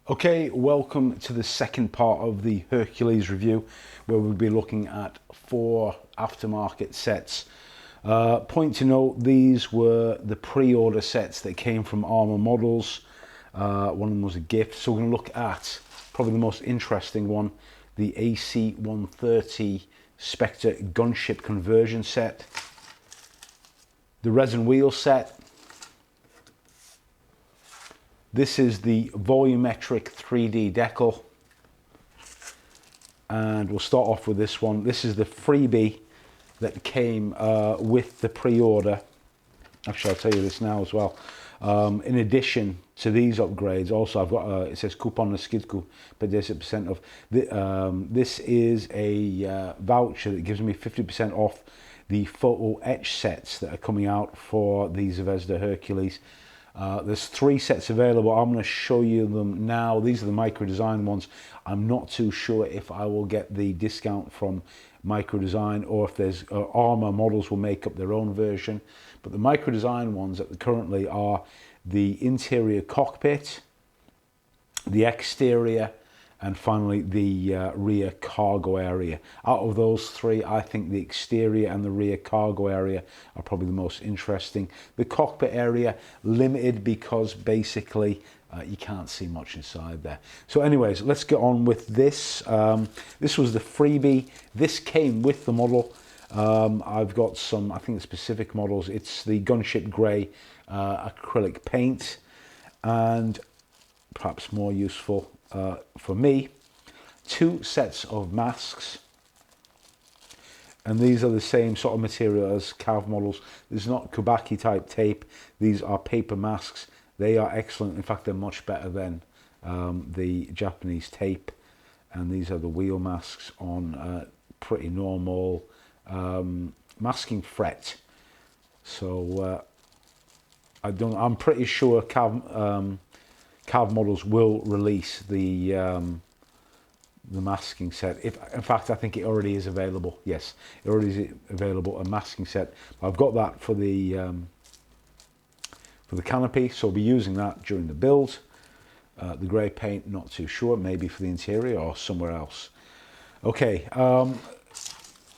Okay, welcome to the second part of the Hercules review, where we'll be looking at 4 aftermarket sets. Point to note, these were the pre-order sets that came from Armour Models. One of them was a gift, so we're going to look at probably the most interesting one, the AC130 Spectre gunship conversion set, the resin wheel set. This is the Volumetric 3D decal, and we'll start off with this one. This is the freebie that came with the pre-order. Actually, I'll tell you this now as well. In addition to these upgrades, also I've got it says coupon na skidku, 50% off. This is a voucher that gives me 50% off the photo etch sets that are coming out for the Zvezda Hercules. There's 3 sets available. I'm going to show you them now. These are the micro design ones. I'm not too sure if I will get the discount from micro design or if there's Armour Models will make up their own version. But the micro design ones that currently are the interior cockpit, the exterior, and finally the rear cargo area. Out of those 3, I think the exterior and the rear cargo area are probably the most interesting. The cockpit area limited because basically you can't see much inside there. So anyways, let's get on with this. This was the freebie. This came with the model. I've got some, I think, specific models. It's the gunship grey acrylic paint, and perhaps more useful for me, 2 sets of masks, and these are the same sort of material as Cav models. This is not Kubaki type tape. These are paper masks. They are excellent. In fact, they're much better than the Japanese tape. And these are the wheel masks on pretty normal masking fret. So I'm pretty sure Cav models will release the masking set. In fact, I think it already is available. Yes, it already is available, a masking set. I've got that for the canopy, so I'll be using that during the build. The grey paint, not too sure, maybe for the interior or somewhere else. Okay,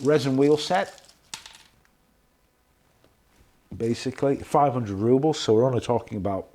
resin wheel set. Basically 500 rubles, so we're only talking about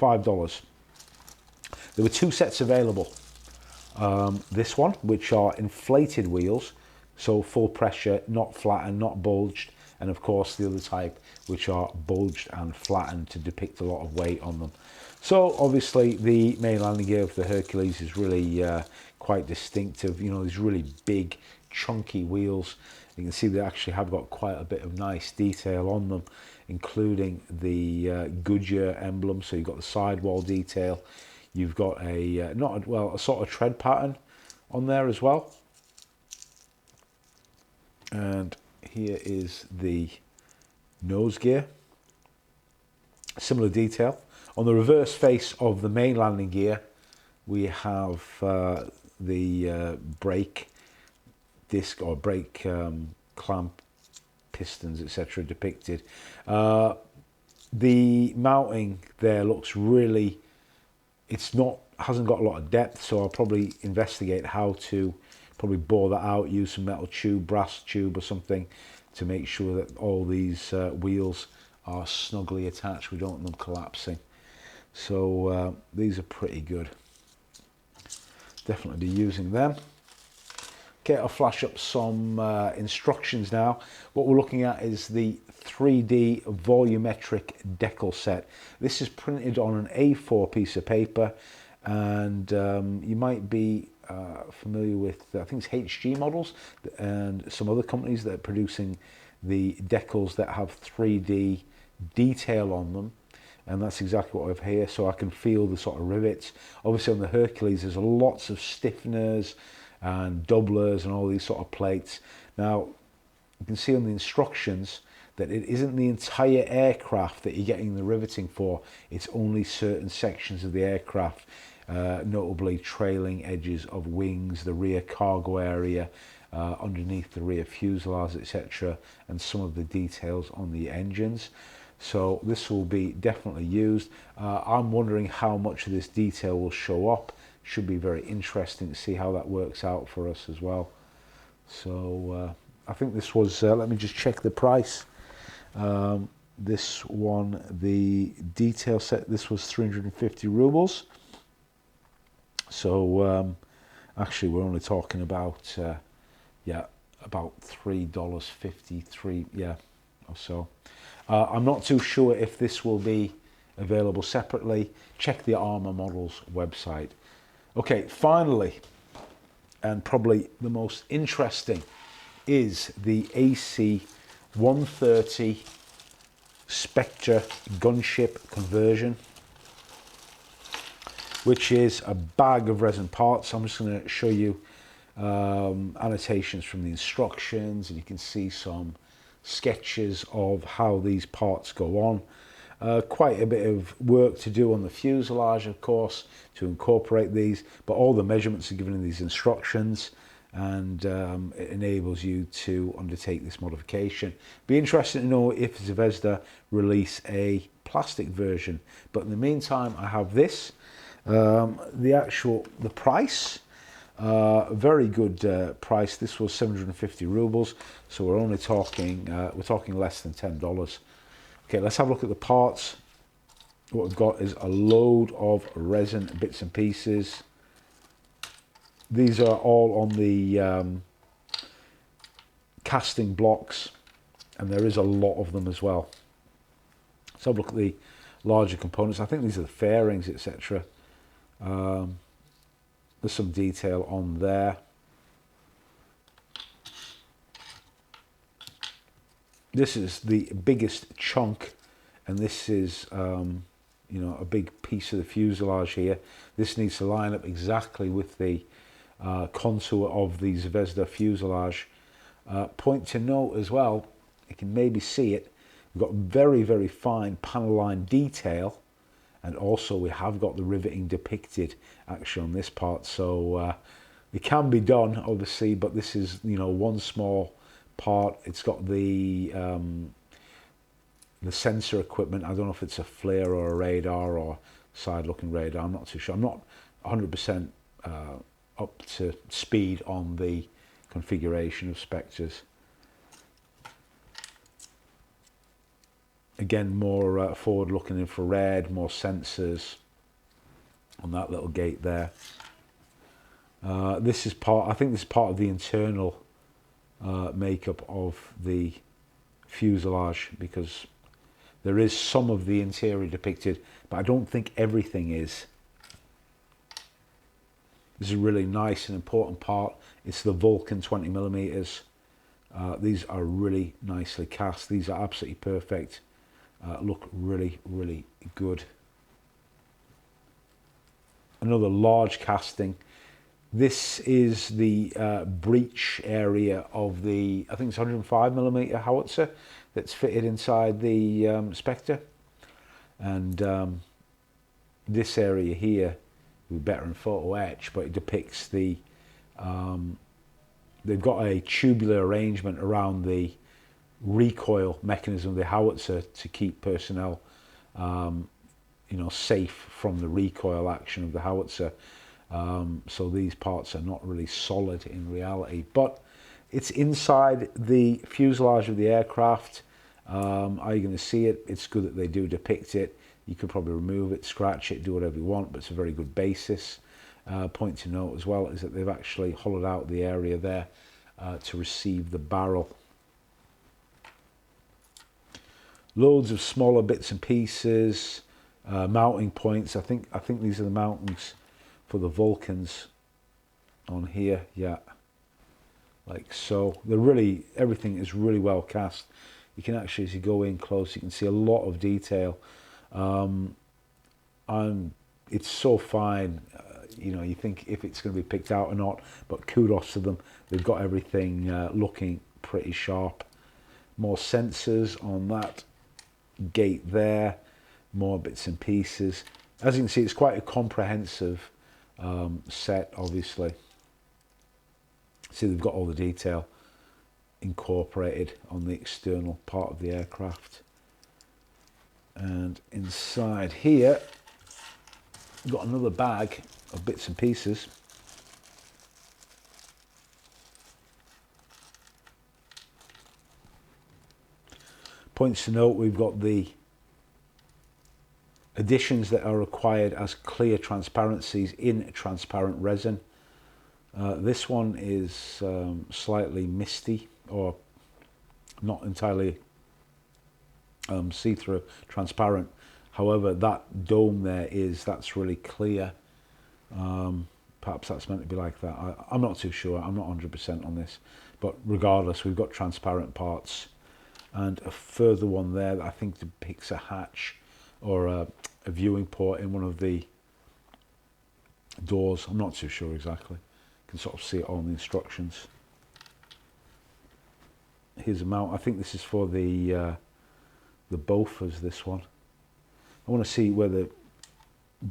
$5. There were 2 sets available. This one, which are inflated wheels, so full pressure, not flattened, not bulged, and of course the other type, which are bulged and flattened to depict a lot of weight on them. So obviously the main landing gear of the Hercules is really quite distinctive. You know, these really big, chunky wheels. You can see they actually have got quite a bit of nice detail on them, including the Goodyear emblem. So you've got the sidewall detail. You've got a a sort of tread pattern on there as well. And here is the nose gear. Similar detail. On the reverse face of the main landing gear, we have the brake disc or brake clamp, pistons, etc. depicted. The mounting there looks really, hasn't got a lot of depth, so I'll probably investigate how to probably bore that out, use some metal tube, brass tube or something to make sure that all these wheels are snugly attached. We don't want them collapsing. So these are pretty good. Definitely be using them. Okay, I'll flash up some instructions now. What we're looking at is the 3D volumetric decal set. This is printed on an A4 piece of paper, and you might be familiar with, I think it's HG Models and some other companies that are producing the decals that have 3D detail on them. And that's exactly what I have here, so I can feel the sort of rivets. Obviously on the Hercules there's lots of stiffeners and doublers and all these sort of plates. Now you can see on the instructions that it isn't the entire aircraft that you're getting the riveting for, it's only certain sections of the aircraft, notably trailing edges of wings, the rear cargo area, underneath the rear fuselage, etc., and some of the details on the engines. So this will be definitely used. I'm wondering how much of this detail will show up. Should be very interesting to see how that works out for us as well. So I think this was, let me just check the price. This one, the detail set, this was 350 rubles. So actually we're only talking about, yeah, about $3.53, yeah, or so. I'm not too sure if this will be available separately. Check the Armour Models website. Okay, finally, and probably the most interesting, is the AC130 Spectre gunship conversion, which is a bag of resin parts. I'm just going to show you annotations from the instructions, and you can see some sketches of how these parts go on. Quite a bit of work to do on the fuselage, of course, to incorporate these, but all the measurements are given in these instructions, and it enables you to undertake this modification. Be interested to know if Zvezda release a plastic version, but in the meantime I have this. The price, very good price. This was 750 rubles, so we're only talking less than $10. Okay, let's have a look at the parts. What we've got is a load of resin bits and pieces. These are all on the casting blocks, and there is a lot of them as well. Let's have a look at the larger components. I think these are the fairings, etc. There's some detail on there. This is the biggest chunk, and this is you know, a big piece of the fuselage here. This needs to line up exactly with the contour of the Zvezda fuselage. Point to note as well, you can maybe see it, we've got very, very fine panel line detail, and also we have got the riveting depicted actually on this part. So it can be done, obviously, but this is, you know, one small part. It's got the sensor equipment. I don't know if it's a flare or a radar or side looking radar, I'm not too sure. I'm not 100% up to speed on the configuration of Spectres. Again, more forward looking infrared, more sensors on that little gate there. This is part, I think this is part of the internal makeup of the fuselage, because there is some of the interior depicted, but I don't think everything is. This is a really nice and important part. It's the Vulcan 20mm. These are really nicely cast. These are absolutely perfect. Look really, really good. Another large casting. This is the breech area of the, I think it's 105mm howitzer that's fitted inside the Spectre. And this area here would be better in photo etch, but it depicts the, they've got a tubular arrangement around the recoil mechanism of the howitzer to keep personnel you know, safe from the recoil action of the howitzer. So these parts are not really solid in reality, but it's inside the fuselage of the aircraft. Are you going to see it? It's good that they do depict it. You could probably remove it, scratch it, do whatever you want, but it's a very good basis. Point to note as well is that they've actually hollowed out the area there to receive the barrel. Loads of smaller bits and pieces, mounting points. I think these are the mountings for the Vulcans on here, yeah, like so. They're really, everything is really well cast. You can actually, as you go in close, you can see a lot of detail. It's so fine, you know, you think if it's going to be picked out or not, but kudos to them. They've got everything looking pretty sharp. More sensors on that gate there, more bits and pieces. As you can see, it's quite a comprehensive set, obviously. See, they've got all the detail incorporated on the external part of the aircraft. And inside here, we've got another bag of bits and pieces. Points to note, we've got the additions that are required as clear transparencies in transparent resin. This one is slightly misty, or not entirely see-through, transparent. However, that dome there that's really clear. Perhaps that's meant to be like that. I'm not too sure. I'm not 100% on this. But regardless, we've got transparent parts. And a further one there that I think depicts a hatch or a viewing port in one of the doors. I'm not too sure exactly. You can sort of see it all in the instructions. Here's a mount. I think this is for the Bofors, this one. I want to see where the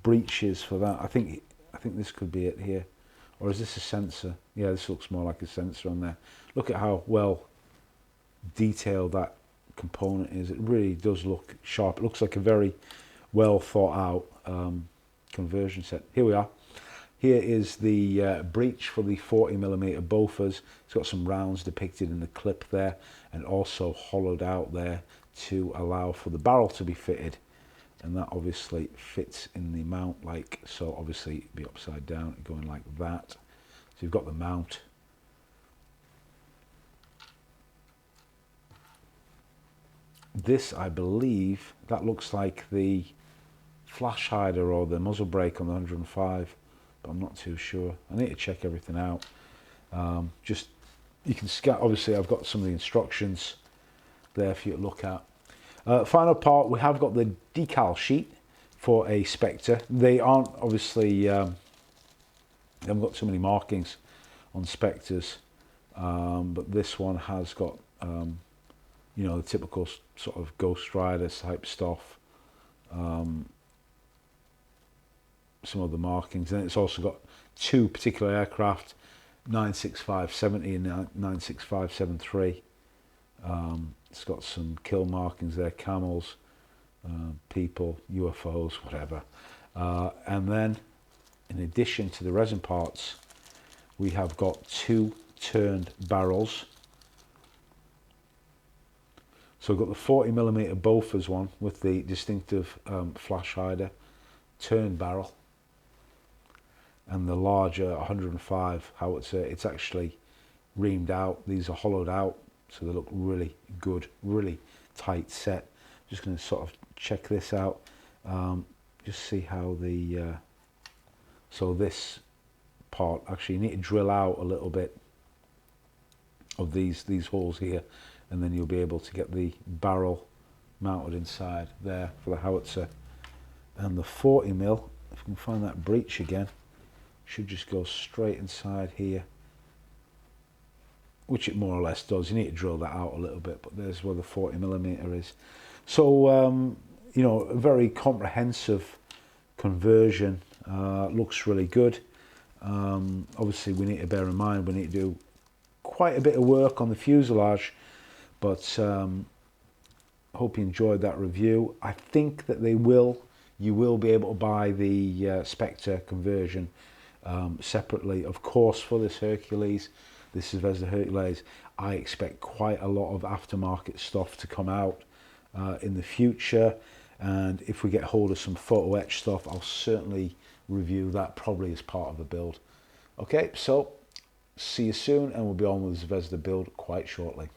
breech is for that. I think this could be it here. Or is this a sensor? Yeah, this looks more like a sensor on there. Look at how well detailed that component is. It really does look sharp. It looks like a very well thought out conversion set. Here we are. Here is the breech for the 40mm Bofors. It's got some rounds depicted in the clip there, and also hollowed out there to allow for the barrel to be fitted. And that obviously fits in the mount like so. Obviously it'd be upside down, going like that. So you've got the mount. This, I believe, that looks like the flash hider or the muzzle brake on the 105, but I'm not too sure. I need to check everything out. Just, you can scan, obviously I've got some of the instructions there for you to look at. Final part, we have got the decal sheet for a Spectre. They aren't obviously, they haven't got too many markings on Spectres, but this one has got, you know, the typical sort of Ghost Rider type stuff. Some of the markings, and it's also got two particular aircraft, 965-70 and 965-73. It's got some kill markings there, camels, people, UFOs, whatever. And then, in addition to the resin parts, we have got two turned barrels. So we've got the 40mm Bofors one with the distinctive flash hider, turned barrel, and the larger 105 howitzer. It's actually reamed out. These are hollowed out, so they look really good, really tight set. Just going to sort of check this out, just see how the so this part, actually you need to drill out a little bit of these holes here, and then you'll be able to get the barrel mounted inside there for the howitzer. And the 40mm, if you can find that breech again, should just go straight inside here, which it more or less does. You need to drill that out a little bit, but there's where the 40mm is. So you know, a very comprehensive conversion. Looks really good. Obviously we need to bear in mind we need to do quite a bit of work on the fuselage, but hope you enjoyed that review. I think that you will be able to buy the Spectre conversion separately. Of course, for this Hercules, this Zvezda Hercules, I expect quite a lot of aftermarket stuff to come out in the future, and if we get hold of some photo etch stuff, I'll certainly review that, probably as part of a build. Okay, so see you soon, and we'll be on with the Zvezda build quite shortly.